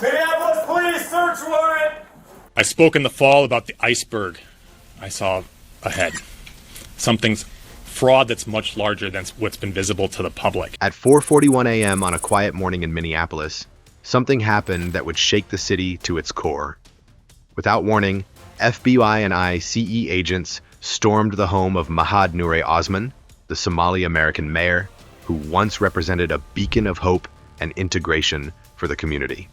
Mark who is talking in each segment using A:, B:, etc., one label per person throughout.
A: Minneapolis police, search warrant!
B: I spoke in the fall about the iceberg I saw ahead. Something's fraud that's much larger than what's been visible to the public.
C: At 4:41 a.m. on a quiet morning in Minneapolis, something happened that would shake the city to its core. Without warning, FBI and ICE agents stormed the home of Mahad Noure Osman, the Somali-American mayor, who once represented a beacon of hope and integration for the community.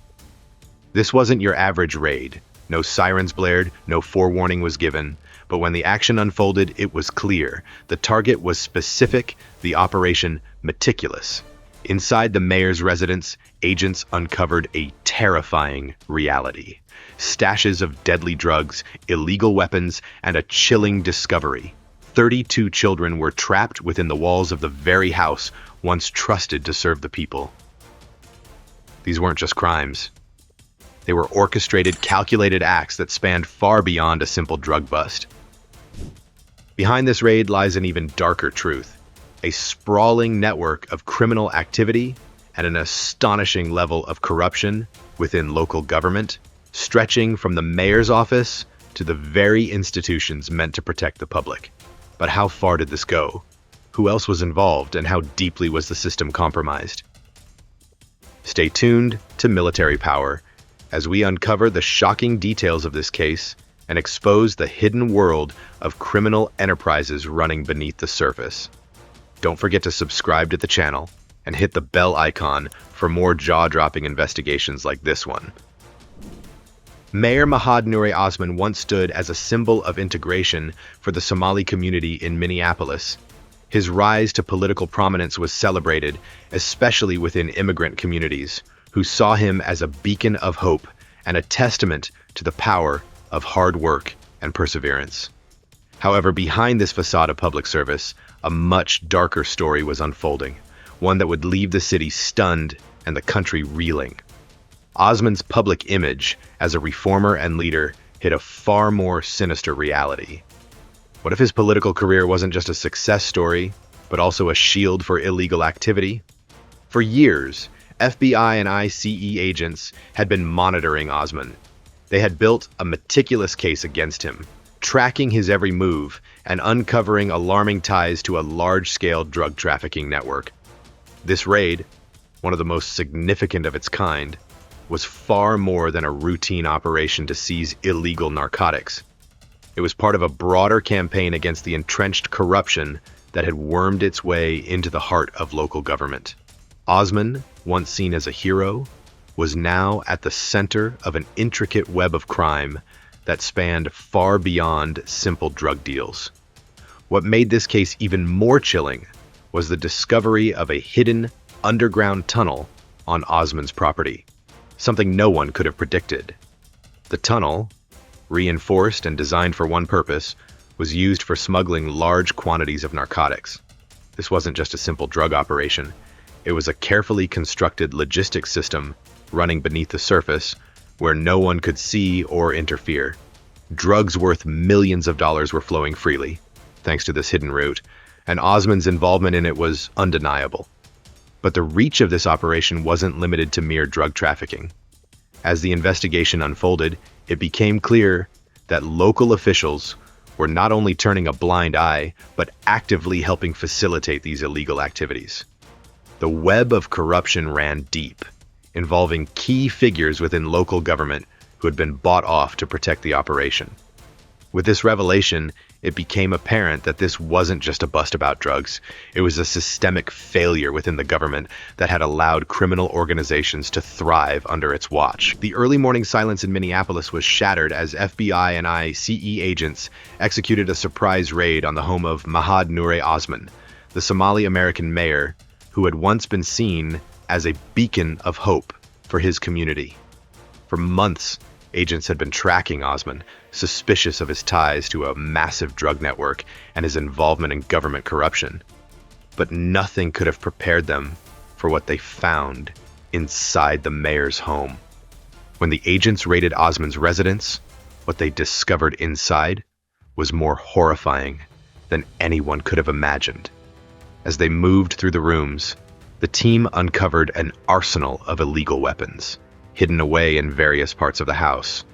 C: This wasn't your average raid. No sirens blared, no forewarning was given, but when the action unfolded, it was clear. The target was specific, the operation meticulous. Inside the mayor's residence, agents uncovered a terrifying reality. Stashes of deadly drugs, illegal weapons, and a chilling discovery. 32 children were trapped within the walls of the very house once trusted to serve the people. These weren't just crimes. They were orchestrated, calculated acts that spanned far beyond a simple drug bust. Behind this raid lies an even darker truth, a sprawling network of criminal activity and an astonishing level of corruption within local government, stretching from the mayor's office to the very institutions meant to protect the public. But how far did this go? Who else was involved, and how deeply was the system compromised? Stay tuned to Military Power as we uncover the shocking details of this case and expose the hidden world of criminal enterprises running beneath the surface. Don't forget to subscribe to the channel and hit the bell icon for more jaw-dropping investigations like this one. Mayor Mahad Noure Osman once stood as a symbol of integration for the Somali community in Minneapolis. His rise to political prominence was celebrated, especially within immigrant communities, who saw him as a beacon of hope and a testament to the power of hard work and perseverance. However, behind this facade of public service, a much darker story was unfolding, one that would leave the city stunned and the country reeling. Osman's public image as a reformer and leader hid a far more sinister reality. What if his political career wasn't just a success story, but also a shield for illegal activity? For years, FBI and ICE agents had been monitoring Osman. They had built a meticulous case against him, tracking his every move and uncovering alarming ties to a large-scale drug trafficking network. This raid, one of the most significant of its kind, was far more than a routine operation to seize illegal narcotics. It was part of a broader campaign against the entrenched corruption that had wormed its way into the heart of local government. Osman, once seen as a hero, was now at the center of an intricate web of crime that spanned far beyond simple drug deals. What made this case even more chilling was the discovery of a hidden underground tunnel on Osman's property, something no one could have predicted. The tunnel, reinforced and designed for one purpose, was used for smuggling large quantities of narcotics. This wasn't just a simple drug operation. It was a carefully constructed logistics system running beneath the surface where no one could see or interfere. Drugs worth millions of dollars were flowing freely, thanks to this hidden route, and Osman's involvement in it was undeniable. But the reach of this operation wasn't limited to mere drug trafficking. As the investigation unfolded, it became clear that local officials were not only turning a blind eye, but actively helping facilitate these illegal activities. The web of corruption ran deep, involving key figures within local government who had been bought off to protect the operation. With this revelation, it became apparent that this wasn't just a bust about drugs. It was a systemic failure within the government that had allowed criminal organizations to thrive under its watch. The early morning silence in Minneapolis was shattered as FBI and ICE agents executed a surprise raid on the home of Mahad Noure Osman, the Somali-American mayor who had once been seen as a beacon of hope for his community. For months, agents had been tracking Osman, suspicious of his ties to a massive drug network and his involvement in government corruption. But nothing could have prepared them for what they found inside the mayor's home. When the agents raided Osman's residence, what they discovered inside was more horrifying than anyone could have imagined. As they moved through the rooms, the team uncovered an arsenal of illegal weapons, hidden away in various parts of the house.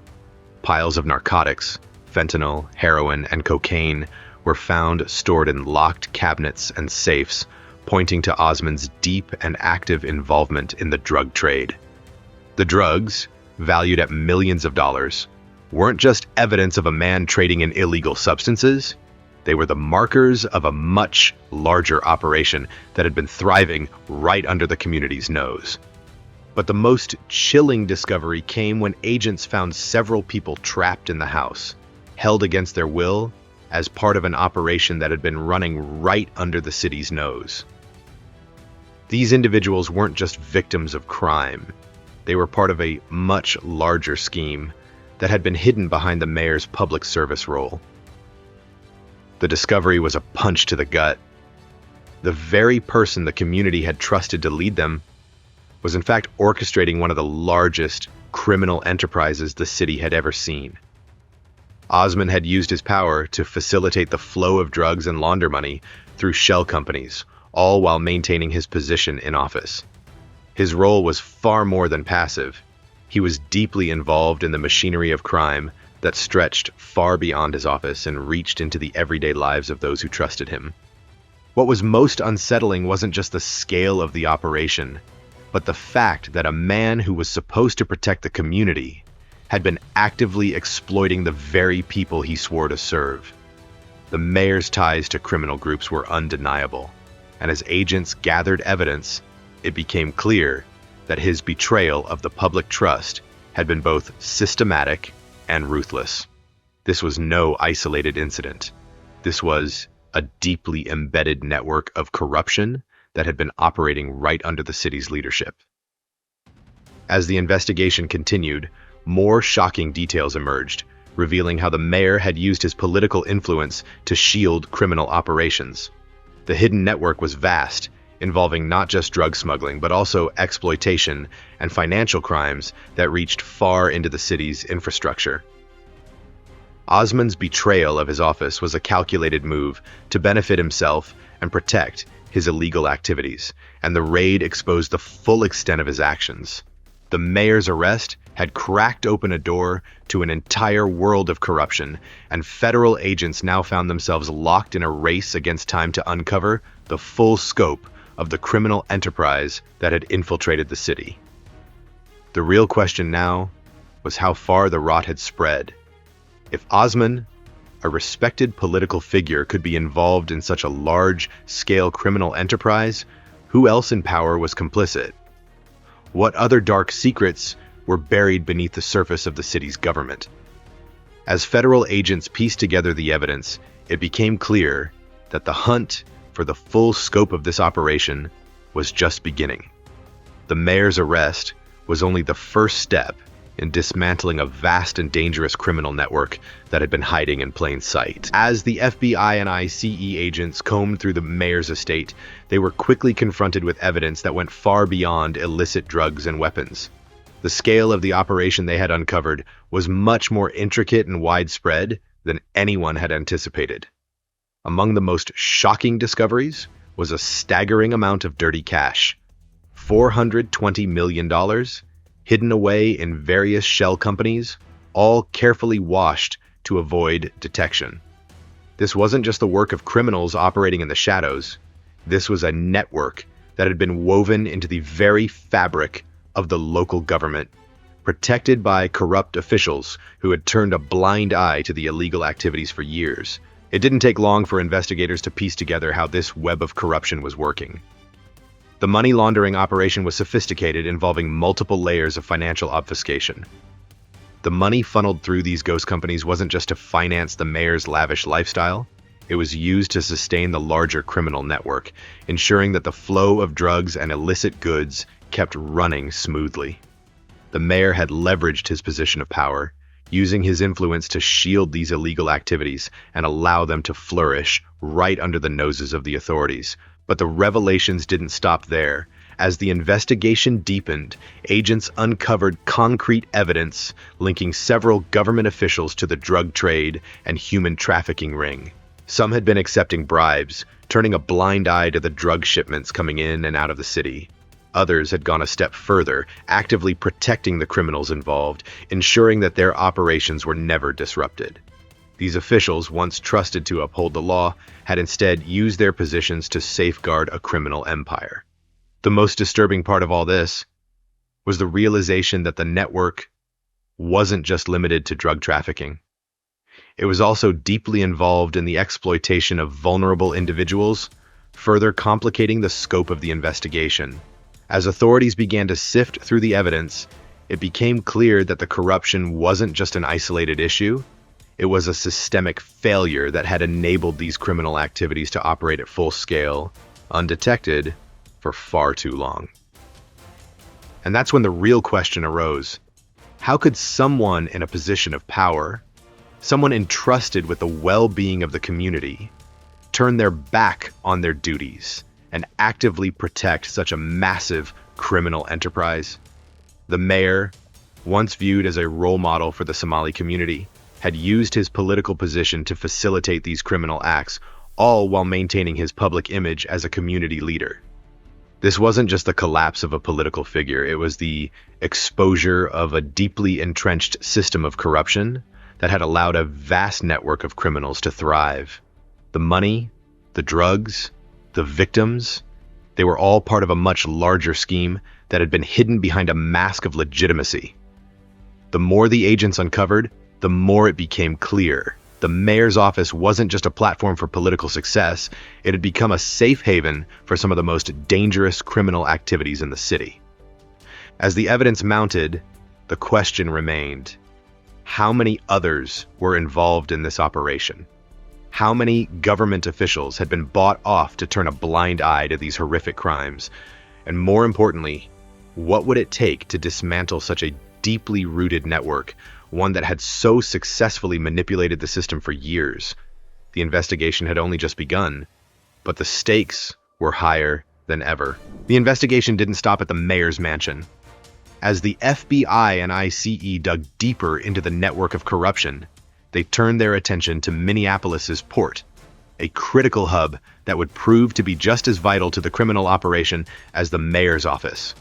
C: Piles of narcotics, fentanyl, heroin, and cocaine were found stored in locked cabinets and safes, pointing to Osman's deep and active involvement in the drug trade. The drugs, valued at millions of dollars, weren't just evidence of a man trading in illegal substances. They were the markers of a much larger operation that had been thriving right under the community's nose. But the most chilling discovery came when agents found several people trapped in the house, held against their will as part of an operation that had been running right under the city's nose. These individuals weren't just victims of crime. They were part of a much larger scheme that had been hidden behind the mayor's public service role. The discovery was a punch to the gut. The very person the community had trusted to lead them was in fact orchestrating one of the largest criminal enterprises the city had ever seen. Osman had used his power to facilitate the flow of drugs and launder money through shell companies, all while maintaining his position in office. His role was far more than passive. He was deeply involved in the machinery of crime that stretched far beyond his office and reached into the everyday lives of those who trusted him. What was most unsettling wasn't just the scale of the operation, but the fact that a man who was supposed to protect the community had been actively exploiting the very people he swore to serve. The mayor's ties to criminal groups were undeniable, and as agents gathered evidence, it became clear that his betrayal of the public trust had been both systematic and ruthless. This was no isolated incident. This was a deeply embedded network of corruption that had been operating right under the city's leadership. As the investigation continued, more shocking details emerged, revealing how the mayor had used his political influence to shield criminal operations. The hidden network was vast, involving not just drug smuggling, but also exploitation and financial crimes that reached far into the city's infrastructure. Osman's betrayal of his office was a calculated move to benefit himself and protect his illegal activities, and the raid exposed the full extent of his actions. The mayor's arrest had cracked open a door to an entire world of corruption, and federal agents now found themselves locked in a race against time to uncover the full scope of the criminal enterprise that had infiltrated the city. The real question now was how far the rot had spread. If Osman, a respected political figure, could be involved in such a large-scale criminal enterprise, who else in power was complicit? What other dark secrets were buried beneath the surface of the city's government? As federal agents pieced together the evidence, it became clear that the hunt for the full scope of this operation was just beginning. The mayor's arrest was only the first step in dismantling a vast and dangerous criminal network that had been hiding in plain sight. As the FBI and ICE agents combed through the mayor's estate, they were quickly confronted with evidence that went far beyond illicit drugs and weapons. The scale of the operation they had uncovered was much more intricate and widespread than anyone had anticipated. Among the most shocking discoveries was a staggering amount of dirty cash, $420 million, hidden away in various shell companies, all carefully washed to avoid detection. This wasn't just the work of criminals operating in the shadows. This was a network that had been woven into the very fabric of the local government, protected by corrupt officials who had turned a blind eye to the illegal activities for years. It didn't take long for investigators to piece together how this web of corruption was working. The money laundering operation was sophisticated, involving multiple layers of financial obfuscation. The money funneled through these ghost companies wasn't just to finance the mayor's lavish lifestyle. It was used to sustain the larger criminal network, ensuring that the flow of drugs and illicit goods kept running smoothly. The mayor had leveraged his position of power, using his influence to shield these illegal activities and allow them to flourish right under the noses of the authorities. But the revelations didn't stop there. As the investigation deepened, agents uncovered concrete evidence linking several government officials to the drug trade and human trafficking ring. Some had been accepting bribes, turning a blind eye to the drug shipments coming in and out of the city. Others had gone a step further, actively protecting the criminals involved, ensuring that their operations were never disrupted. These officials, once trusted to uphold the law, had instead used their positions to safeguard a criminal empire. The most disturbing part of all this was the realization that the network wasn't just limited to drug trafficking. It was also deeply involved in the exploitation of vulnerable individuals, further complicating the scope of the investigation. As authorities began to sift through the evidence, it became clear that the corruption wasn't just an isolated issue. It was a systemic failure that had enabled these criminal activities to operate at full scale, undetected, for far too long. And that's when the real question arose. How could someone in a position of power, someone entrusted with the well-being of the community, turn their back on their duties and actively protect such a massive criminal enterprise? The mayor, once viewed as a role model for the Somali community, had used his political position to facilitate these criminal acts, all while maintaining his public image as a community leader. This wasn't just the collapse of a political figure, it was the exposure of a deeply entrenched system of corruption that had allowed a vast network of criminals to thrive. The money, the drugs, the victims, they were all part of a much larger scheme that had been hidden behind a mask of legitimacy. The more the agents uncovered, the more it became clear. The mayor's office wasn't just a platform for political success, it had become a safe haven for some of the most dangerous criminal activities in the city. As the evidence mounted, the question remained: how many others were involved in this operation? How many government officials had been bought off to turn a blind eye to these horrific crimes? And more importantly, what would it take to dismantle such a deeply rooted network, one that had so successfully manipulated the system for years? The investigation had only just begun, but the stakes were higher than ever. The investigation didn't stop at the mayor's mansion. As the FBI and ICE dug deeper into the network of corruption, they turned their attention to Minneapolis's port, a critical hub that would prove to be just as vital to the criminal operation as the mayor's office.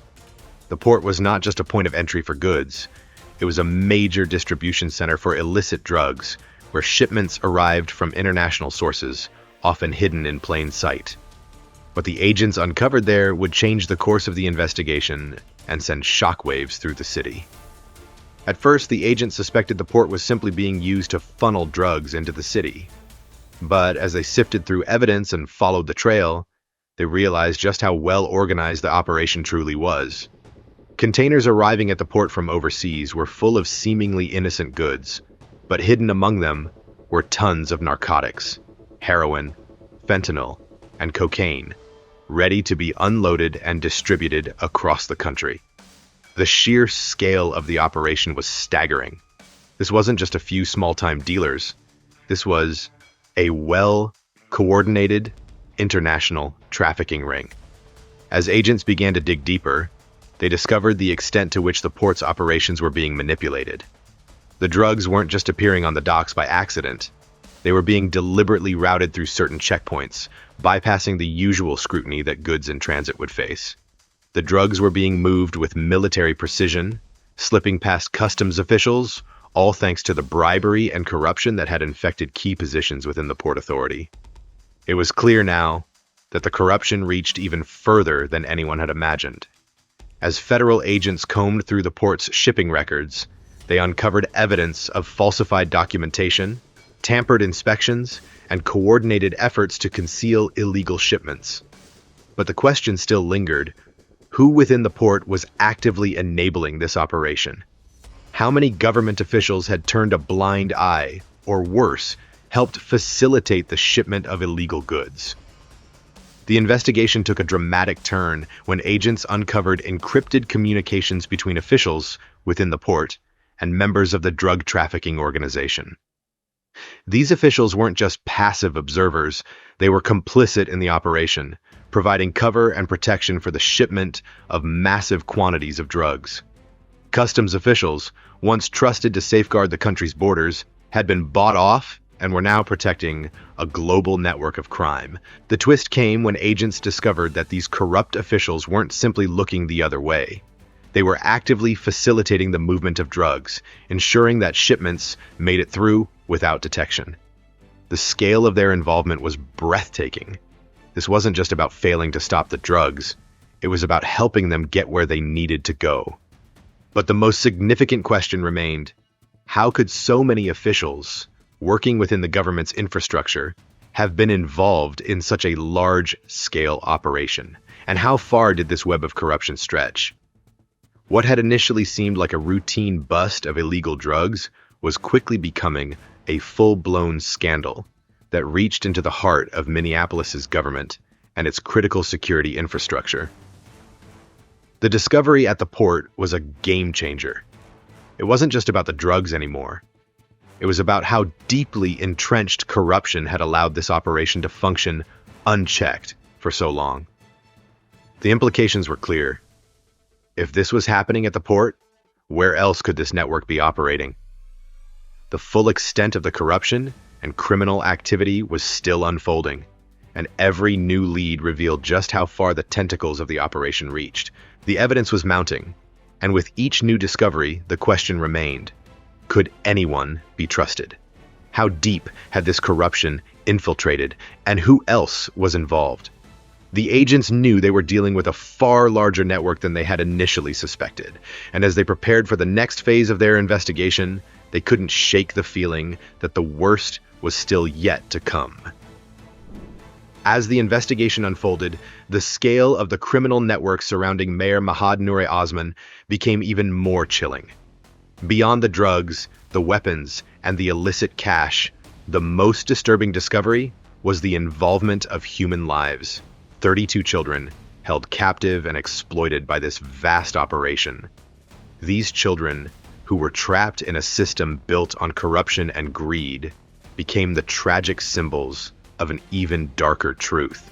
C: The port was not just a point of entry for goods. It was a major distribution center for illicit drugs, where shipments arrived from international sources, often hidden in plain sight. What the agents uncovered there would change the course of the investigation and send shockwaves through the city. At first, the agents suspected the port was simply being used to funnel drugs into the city. But as they sifted through evidence and followed the trail, they realized just how well organized the operation truly was. Containers arriving at the port from overseas were full of seemingly innocent goods, but hidden among them were tons of narcotics, heroin, fentanyl, and cocaine, ready to be unloaded and distributed across the country. The sheer scale of the operation was staggering. This wasn't just a few small-time dealers. This was a well-coordinated international trafficking ring. As agents began to dig deeper, they discovered the extent to which the port's operations were being manipulated. The drugs weren't just appearing on the docks by accident. They were being deliberately routed through certain checkpoints, bypassing the usual scrutiny that goods in transit would face. The drugs were being moved with military precision, slipping past customs officials, all thanks to the bribery and corruption that had infected key positions within the Port Authority. It was clear now that the corruption reached even further than anyone had imagined. As federal agents combed through the port's shipping records, they uncovered evidence of falsified documentation, tampered inspections, and coordinated efforts to conceal illegal shipments. But the question still lingered: who within the port was actively enabling this operation? How many government officials had turned a blind eye, or worse, helped facilitate the shipment of illegal goods? The investigation took a dramatic turn when agents uncovered encrypted communications between officials within the port and members of the drug trafficking organization. These officials weren't just passive observers, they were complicit in the operation, providing cover and protection for the shipment of massive quantities of drugs. Customs officials, once trusted to safeguard the country's borders, had been bought off and were now protecting a global network of crime. The twist came when agents discovered that these corrupt officials weren't simply looking the other way. They were actively facilitating the movement of drugs, ensuring that shipments made it through without detection. The scale of their involvement was breathtaking. This wasn't just about failing to stop the drugs, it was about helping them get where they needed to go. But the most significant question remained: how could so many officials, working within the government's infrastructure, have been involved in such a large-scale operation? And how far did this web of corruption stretch? What had initially seemed like a routine bust of illegal drugs was quickly becoming a full-blown scandal that reached into the heart of Minneapolis's government and its critical security infrastructure. The discovery at the port was a game changer. It wasn't just about the drugs anymore. It was about how deeply entrenched corruption had allowed this operation to function unchecked for so long. The implications were clear. If this was happening at the port, where else could this network be operating? The full extent of the corruption and criminal activity was still unfolding, and every new lead revealed just how far the tentacles of the operation reached. The evidence was mounting, and with each new discovery, the question remained: could anyone be trusted? How deep had this corruption infiltrated, and who else was involved? The agents knew they were dealing with a far larger network than they had initially suspected, and as they prepared for the next phase of their investigation, they couldn't shake the feeling that the worst was still yet to come. As the investigation unfolded, the scale of the criminal network surrounding Mayor Mahad Noure Osman became even more chilling. Beyond the drugs, the weapons, and the illicit cash, the most disturbing discovery was the involvement of human lives. 32 children held captive and exploited by this vast operation. These children, who were trapped in a system built on corruption and greed, became the tragic symbols of an even darker truth.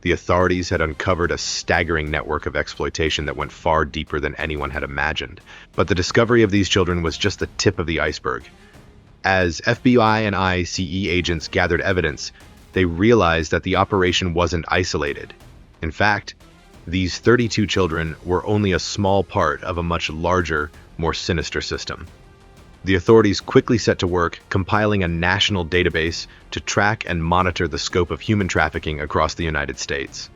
C: The authorities had uncovered a staggering network of exploitation that went far deeper than anyone had imagined. But the discovery of these children was just the tip of the iceberg. As FBI and ICE agents gathered evidence, they realized that the operation wasn't isolated. In fact, these 32 children were only a small part of a much larger, more sinister system. The authorities quickly set to work compiling a national database to track and monitor the scope of human trafficking across the United States.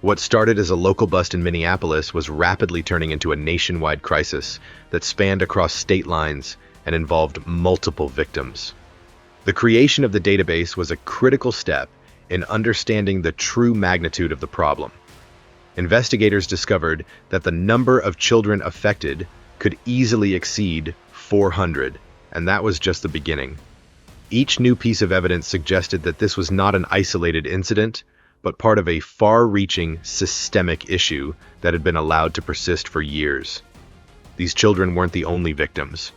C: What started as a local bust in Minneapolis was rapidly turning into a nationwide crisis that spanned across state lines and involved multiple victims. The creation of the database was a critical step in understanding the true magnitude of the problem. Investigators discovered that the number of children affected could easily exceed 400, and that was just the beginning. Each new piece of evidence suggested that this was not an isolated incident, but part of a far-reaching systemic issue that had been allowed to persist for years. These children weren't the only victims.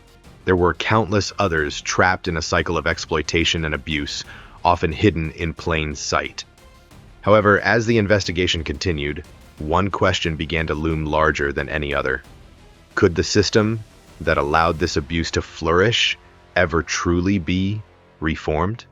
C: There were countless others trapped in a cycle of exploitation and abuse, often hidden in plain sight. However, as the investigation continued, one question began to loom larger than any other. Could the system that allowed this abuse to flourish ever truly be reformed?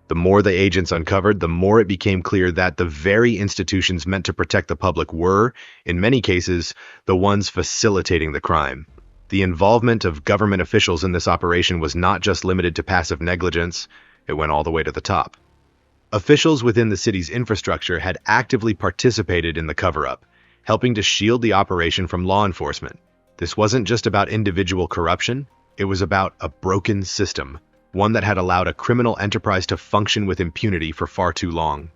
C: The more the agents uncovered, the more it became clear that the very institutions meant to protect the public were, in many cases, the ones facilitating the crime. The involvement of government officials in this operation was not just limited to passive negligence, it went all the way to the top. Officials within the city's infrastructure had actively participated in the cover-up, helping to shield the operation from law enforcement. This wasn't just about individual corruption, it was about a broken system, one that had allowed a criminal enterprise to function with impunity for far too long.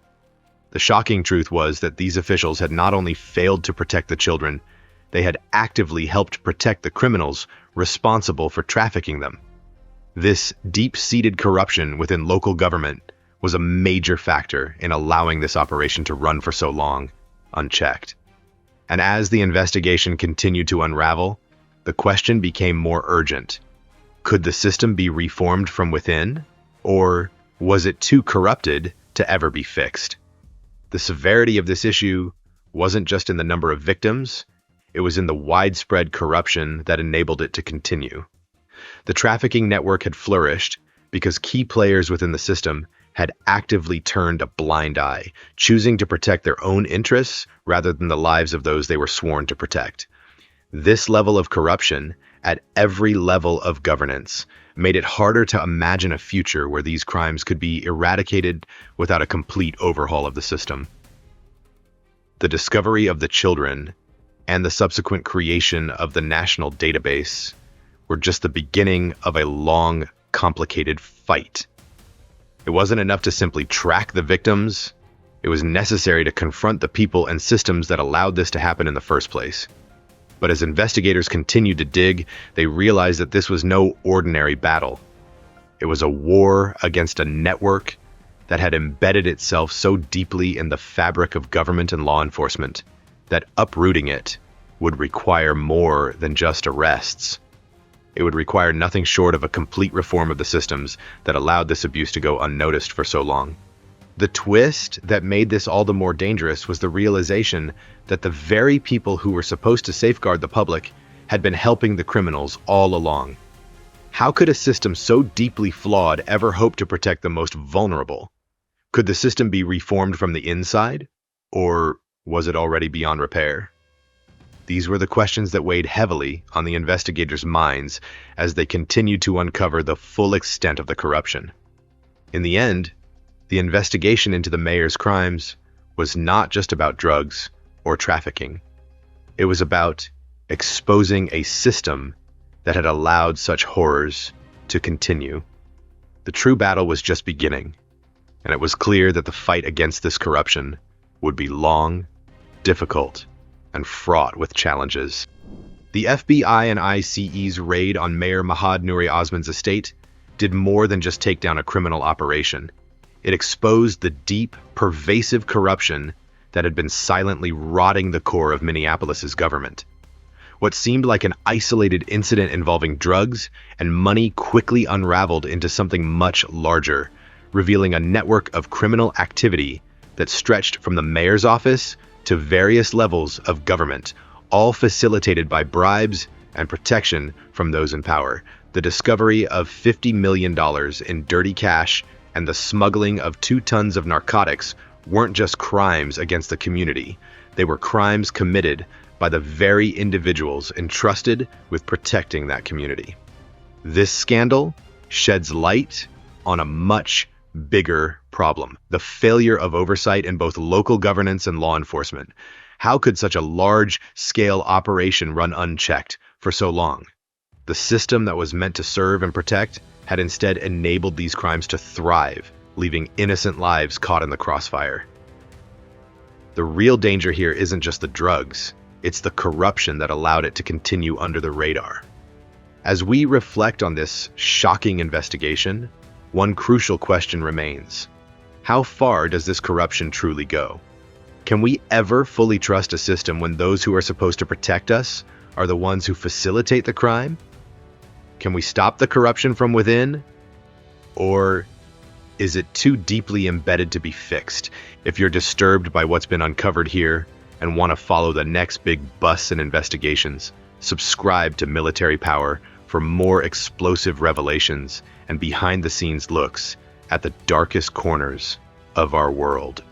C: The shocking truth was that these officials had not only failed to protect the children, they had actively helped protect the criminals responsible for trafficking them. This deep-seated corruption within local government was a major factor in allowing this operation to run for so long, unchecked. And as the investigation continued to unravel, the question became more urgent. Could the system be reformed from within, or was it too corrupted to ever be fixed? The severity of this issue wasn't just in the number of victims, it was in the widespread corruption that enabled it to continue. The trafficking network had flourished, because key players within the system had actively turned a blind eye, choosing to protect their own interests rather than the lives of those they were sworn to protect. This level of corruption, at every level of governance, made it harder to imagine a future where these crimes could be eradicated without a complete overhaul of the system. The discovery of the children and the subsequent creation of the national database were just the beginning of a long, complicated fight. It wasn't enough to simply track the victims. It was necessary to confront the people and systems that allowed this to happen in the first place. But as investigators continued to dig, they realized that this was no ordinary battle. It was a war against a network that had embedded itself so deeply in the fabric of government and law enforcement that uprooting it would require more than just arrests. It would require nothing short of a complete reform of the systems that allowed this abuse to go unnoticed for so long. The twist that made this all the more dangerous was the realization that the very people who were supposed to safeguard the public had been helping the criminals all along. How could a system so deeply flawed ever hope to protect the most vulnerable? Could the system be reformed from the inside? Or was it already beyond repair? These were the questions that weighed heavily on the investigators' minds as they continued to uncover the full extent of the corruption. In the end, the investigation into the mayor's crimes was not just about drugs or trafficking. It was about exposing a system that had allowed such horrors to continue. The true battle was just beginning, and it was clear that the fight against this corruption would be long, difficult, and fraught with challenges. The FBI and ICE's raid on Mayor Mahad Nouri Osman's estate did more than just take down a criminal operation. It exposed the deep, pervasive corruption that had been silently rotting the core of Minneapolis's government. What seemed like an isolated incident involving drugs and money quickly unraveled into something much larger, revealing a network of criminal activity that stretched from the mayor's office to various levels of government, all facilitated by bribes and protection from those in power. The discovery of $50 million in dirty cash and the smuggling of 2 tons of narcotics weren't just crimes against the community. They were crimes committed by the very individuals entrusted with protecting that community. This scandal sheds light on a much bigger problem: the failure of oversight in both local governance and law enforcement. How could such a large-scale operation run unchecked for so long? The system that was meant to serve and protect had instead enabled these crimes to thrive, leaving innocent lives caught in the crossfire. The real danger here isn't just the drugs, it's the corruption that allowed it to continue under the radar. As we reflect on this shocking investigation, one crucial question remains: how far does this corruption truly go? Can we ever fully trust a system when those who are supposed to protect us are the ones who facilitate the crime? Can we stop the corruption from within? Or is it too deeply embedded to be fixed? If you're disturbed by what's been uncovered here and want to follow the next big busts and investigations, subscribe to Military Power for more explosive revelations and behind-the-scenes looks at the darkest corners of our world.